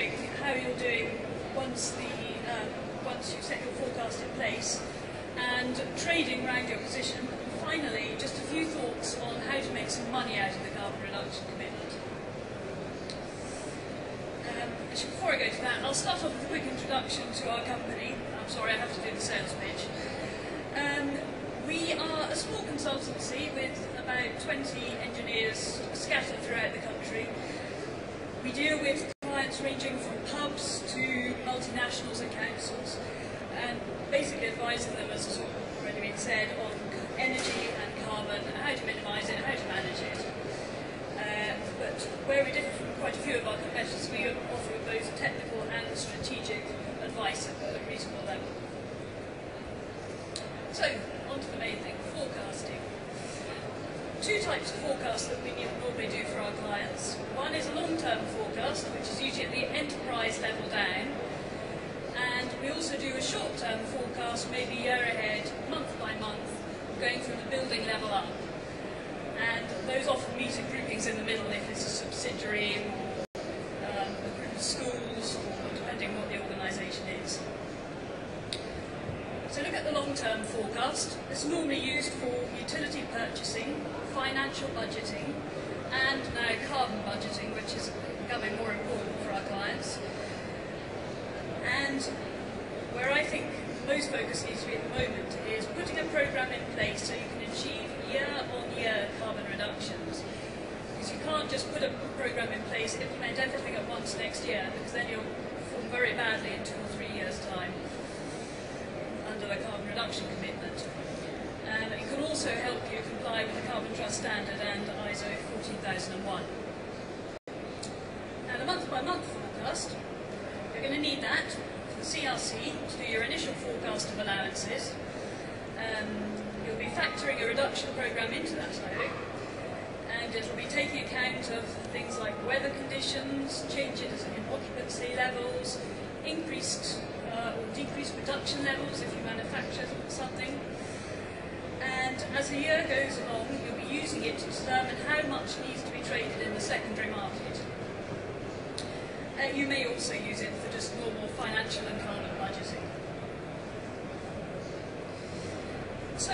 monitoring how you're doing once you set your forecast in place, and trading around your position. And finally, just a few thoughts on how to make some money out of the carbon reduction commitment. Actually, before I go to that, I'll start off with a quick introduction to our company. I'm sorry, I have to do the sales pitch. We are a small consultancy with about 20 engineers scattered throughout the country. We deal with clients ranging from pubs to multinationals and councils, and basically advising them, as has already been said, on energy and carbon, how to minimise it, how to manage it. But where we differ from quite a few of our competitors, we offer both technical and strategic advice at a reasonable level. So, on to the main thing, forecasting. Two types of forecast that we normally do for our clients. One is a long-term forecast, which is usually at the enterprise level down, and we also do a short-term forecast, maybe year ahead, month by month, going from the building level up. And those often meet in groupings in the middle if it's a subsidiary or a group of schools, or depending on what the organisation is. So look at the long-term forecast. It's normally used for utility purchasing, financial budgeting, and now carbon budgeting, which is becoming more important for our clients. And where I think most focus needs to be at the moment is putting a programme in place so you can achieve year-on-year carbon reductions. Because you can't just put a programme in place, implement everything at once next year, because then you'll perform very badly in 2 or 3 years' time under the carbon reduction commitment. And it can also help you comply with the Carbon Trust Standard and ISO 14001. Now, the month-by-month forecast, you're going to need that for the CRC to do your initial forecast of allowances. You'll be factoring a reduction programme into that load, and it'll be taking account of things like weather conditions, changes in occupancy levels, increased or decreased production levels if you manufacture something. And as the year goes along, you'll be using it to determine how much needs to be traded in the secondary market. You may also use it for just normal financial and carbon budgeting. So,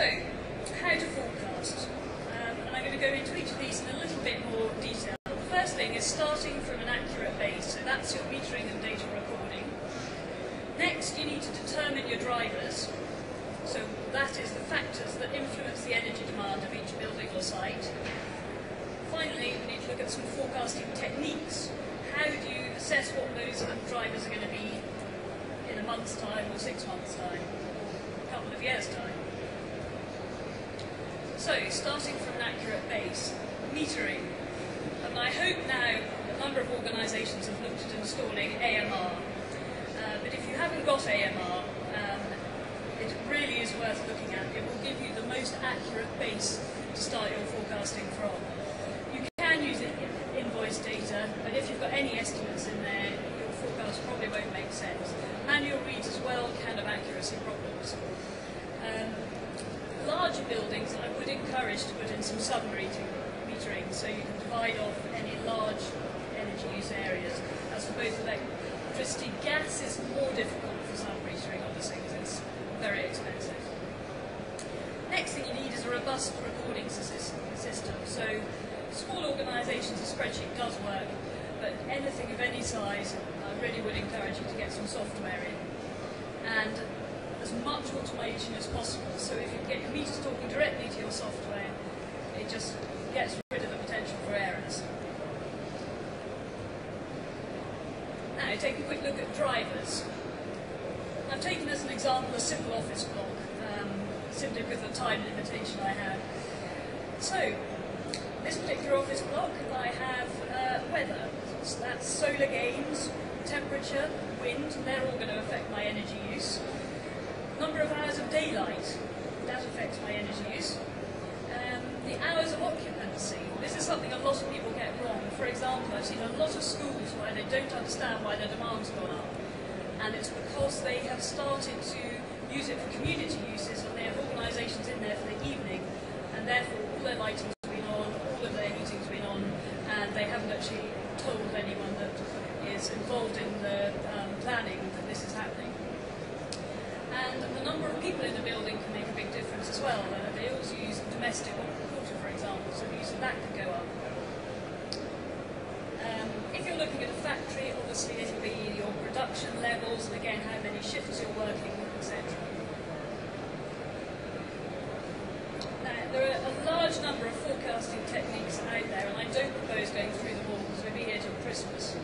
how to forecast? And I'm going to go into each of these in a little bit more detail. The first thing is starting from an accurate base, so that's your metering and data recording. Next, you need to determine your drivers. So that is the factors that influence the energy demand of each building or site. Finally, we need to look at some forecasting techniques. How do you assess what those drivers are going to be in a month's time or 6 months' time or a couple of years' time? So, starting from an accurate base, metering. And I hope now a number of organisations have looked at installing AMR. But if you haven't got AMR, it really is worth looking at. It will give you the most accurate base to start your forecasting from. You can use invoice data, but if you've got any estimates in there, your forecast probably won't make sense. Manual reads as well can have accuracy problems. Larger buildings, I would encourage to put in some sub-metering so you can divide off any large energy use areas. As for both electricity, gas is more difficult for sub-metering, obviously, because it's very expensive. Next thing you need is a robust recording system. So small organisations, a spreadsheet does work, but anything of any size, I really would encourage you to get some software in. And as much automation as possible, so if you can get your meters talking directly to your software, it just gets rid of the potential for errors. Now, take a quick look at drivers. I've taken as an example a simple office block, simply because of the time limitation I have. So, this particular office block, I have weather. So that's solar gains, temperature, wind, they're all going to affect my energy use. Number of hours of daylight, that affects my energy use. The hours of occupancy, this is something a lot of people get wrong. For example, I've seen a lot of schools where they don't understand why their demand's gone up. And it's because they have started to use it for community uses, and they have organisations in there for the evening, and therefore all their lighting's been on, all of their heating's been on, and they haven't actually told anyone that is involved in the planning that this is happening. And the number of people in the building can make a big difference as well. They always use domestic water, for example, so the use of that could go up. If you're looking at a factory, obviously it'll be your production levels, and again, how many shifts you're working, etc. Now, there are a large number of forecasting techniques out there, and I don't propose going through them all because we'll be here till Christmas.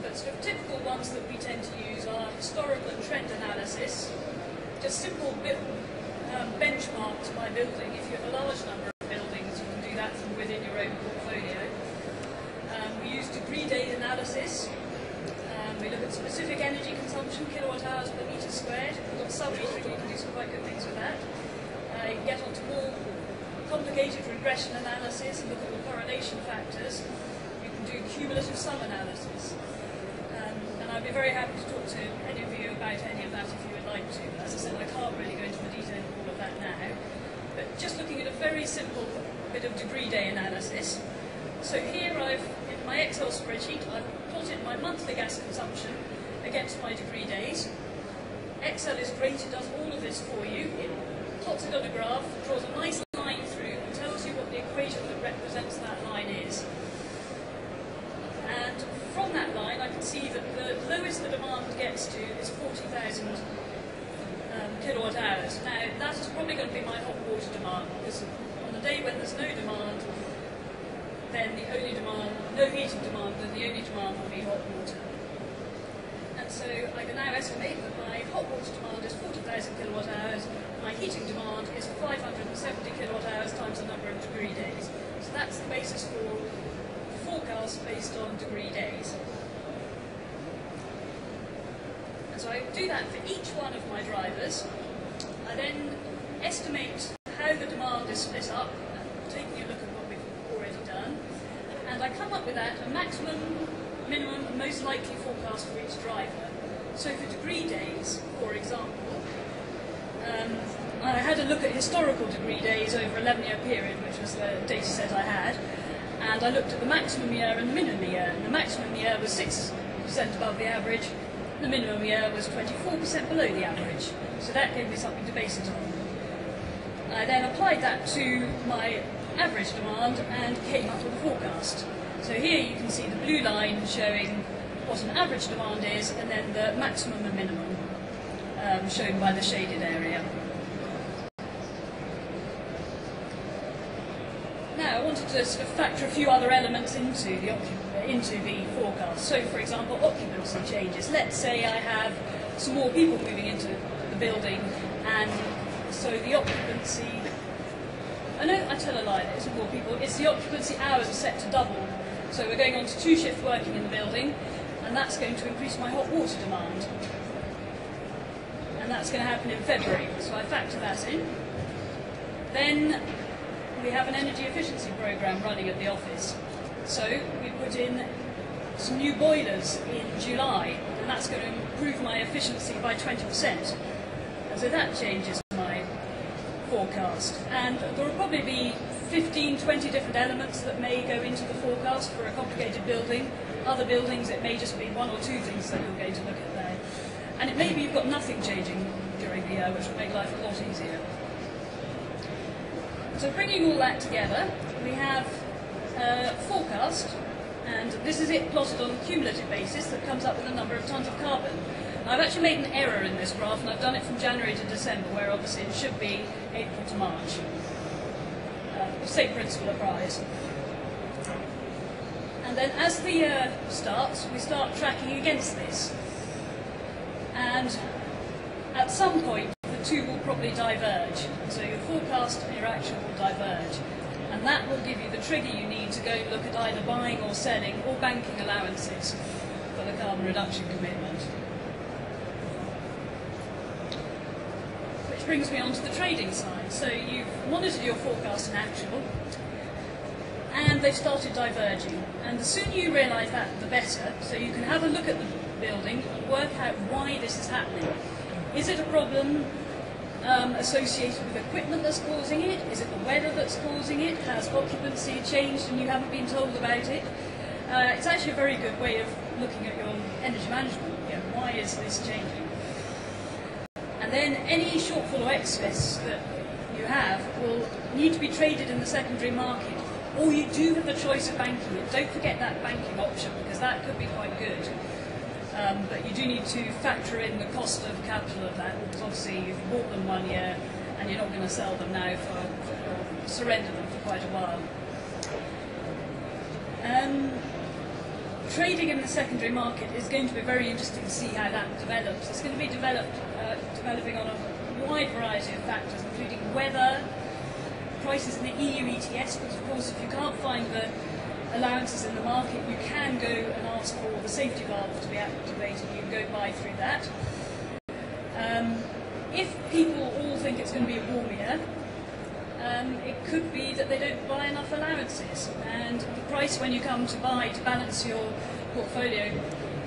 But sort of typical ones that we tend to use are historical and trend analysis, just simple benchmarks by building. If you have a large number of buildings, you can do that from within your own portfolio. We use degree days analysis. We look at specific energy consumption, kilowatt hours per metre squared. We've got sub-metering, you can do some quite good things with that. You can get onto more complicated regression analysis and look at the correlation factors. You can do cumulative sum analysis. And I'd be very happy to talk to any of you about any of that if you would like to. As I said, I can't really go into the detail of all of that now. But just looking at a very simple bit of degree day analysis. So here in my Excel spreadsheet, I've plotted my monthly gas consumption against my degree days. Excel is great, it does all of this for you. It plots it on a graph, draws a nice line through, and tells you what the equation that represents that line is. And from that line, I can see that the lowest the demand gets to is 40,000 kilowatt hours. Now, that is probably going to be my hot water demand, because on the day when there's no demand, then the only demand, no heating demand, then the only demand will be hot water. And so I can now estimate that my hot water demand is 40,000 kilowatt hours, my heating demand is 570 kilowatt hours times the number of degree days. So that's the basis for the forecast based on degree days. And so I do that for each one of my drivers. I then estimate how the demand is split up, taking a look at what we've already done, and I come up with that a maximum, minimum, and most likely forecast for each driver. So for degree days, for example, I had a look at historical degree days over an 11-year period, which was the data set I had, and I looked at the maximum year and the minimum year. And the maximum year was 6% above the average, the minimum year was 24% below the average. So that gave me something to base it on. I then applied that to my average demand and came up with a forecast. So here you can see the blue line showing what an average demand is, and then the maximum and minimum shown by the shaded area. Now I wanted to sort of factor a few other elements into the forecast. So for example, occupancy changes. Let's say I have some more people moving into the building, and so the occupancy, I tell a lie, there isn't more people, it's the occupancy hours are set to double. So we're going on to 2 shift working in the building, and that's going to increase my hot water demand. And that's going to happen in February, so I factor that in. Then we have an energy efficiency program running at the office. So we put in some new boilers in July, and that's going to improve my efficiency by 20%. And so that changes my forecast. And there will probably be 15, 20 different elements that may go into the forecast for a complicated building. Other buildings, it may just be 1 or 2 things that you're going to look at there. And it may be you've got nothing changing during the year, which will make life a lot easier. So bringing all that together, we have a forecast, and this is it plotted on a cumulative basis that comes up with a number of tonnes of carbon. Now, I've actually made an error in this graph, and I've done it from January to December, where obviously it should be April to March. The same principle applies. And then as the year starts, we start tracking against this. And at some point, the two will probably diverge. So your forecast and your actual will diverge. And that will give you the trigger you need to go and look at either buying or selling or banking allowances for the carbon reduction commitment. Which brings me on to the trading side. So you've monitored your forecast and actual, and they've started diverging. And the sooner you realise that, the better. So you can have a look at the building and work out why this is happening. Is it a problem associated with equipment that's causing it? Is it the weather that's causing it? Has occupancy changed and you haven't been told about it? It's actually a very good way of looking at your energy management. You know, why is this changing? And then any shortfall or excess that you have will need to be traded in the secondary market, or you do have the choice of banking it. Don't forget that banking option, because that could be quite good. But you do need to factor in the cost of capital of that, because obviously you've bought them 1 year and you're not going to sell them now or surrender them for quite a while. Trading in the secondary market is going to be very interesting to see how that develops. It's going to be developing on a wide variety of factors, including weather, prices in the EU ETS, because of course if you can't find the allowances in the market, you can go and ask for the safety valve to be activated. You can go buy through that. If people all think it's going to be a warm year, it could be that they don't buy enough allowances, and the price when you come to buy to balance your portfolio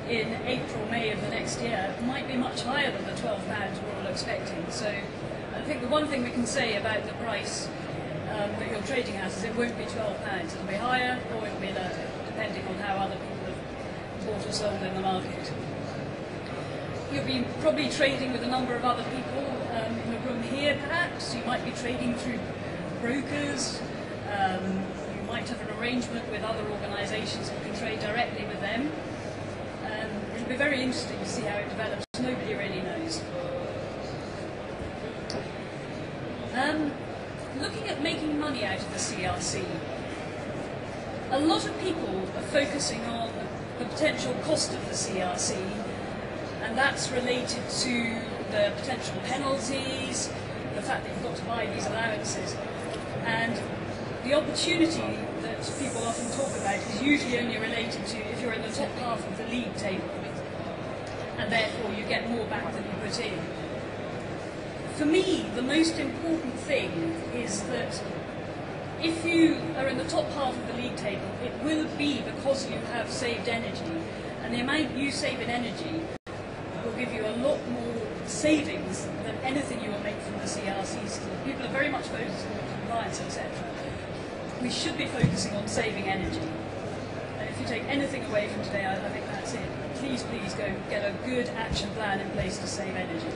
in April, May of the next year might be much higher than the £12 we're all expecting. So I think the one thing we can say about the price that you're trading at is it won't be £12, it'll be higher or it'll be lower, depending on how other people have bought or sold in the market. You'll be probably trading with a number of other people in the room here, perhaps. You might be trading through brokers. You might have an arrangement with other organisations that can trade directly with them. It'll be very interesting to see how it develops. Nobody really knows. Looking at making money out of the CRC, a lot of people are focusing on the potential cost of the CRC, and that's related to the potential penalties, the fact that you've got to buy these allowances. And the opportunity that people often talk about is usually only related to if you're in the top half of the league table, and therefore you get more back than you put in. For me, the most important thing is that if you are in the top half of the league table, it will be because you have saved energy, and the amount you save in energy will give you a lot more savings than anything you will make from the CRC scheme. People are very much focused on compliance, etc. We should be focusing on saving energy. And if you take anything away from today, I think that's it. Please go get a good action plan in place to save energy.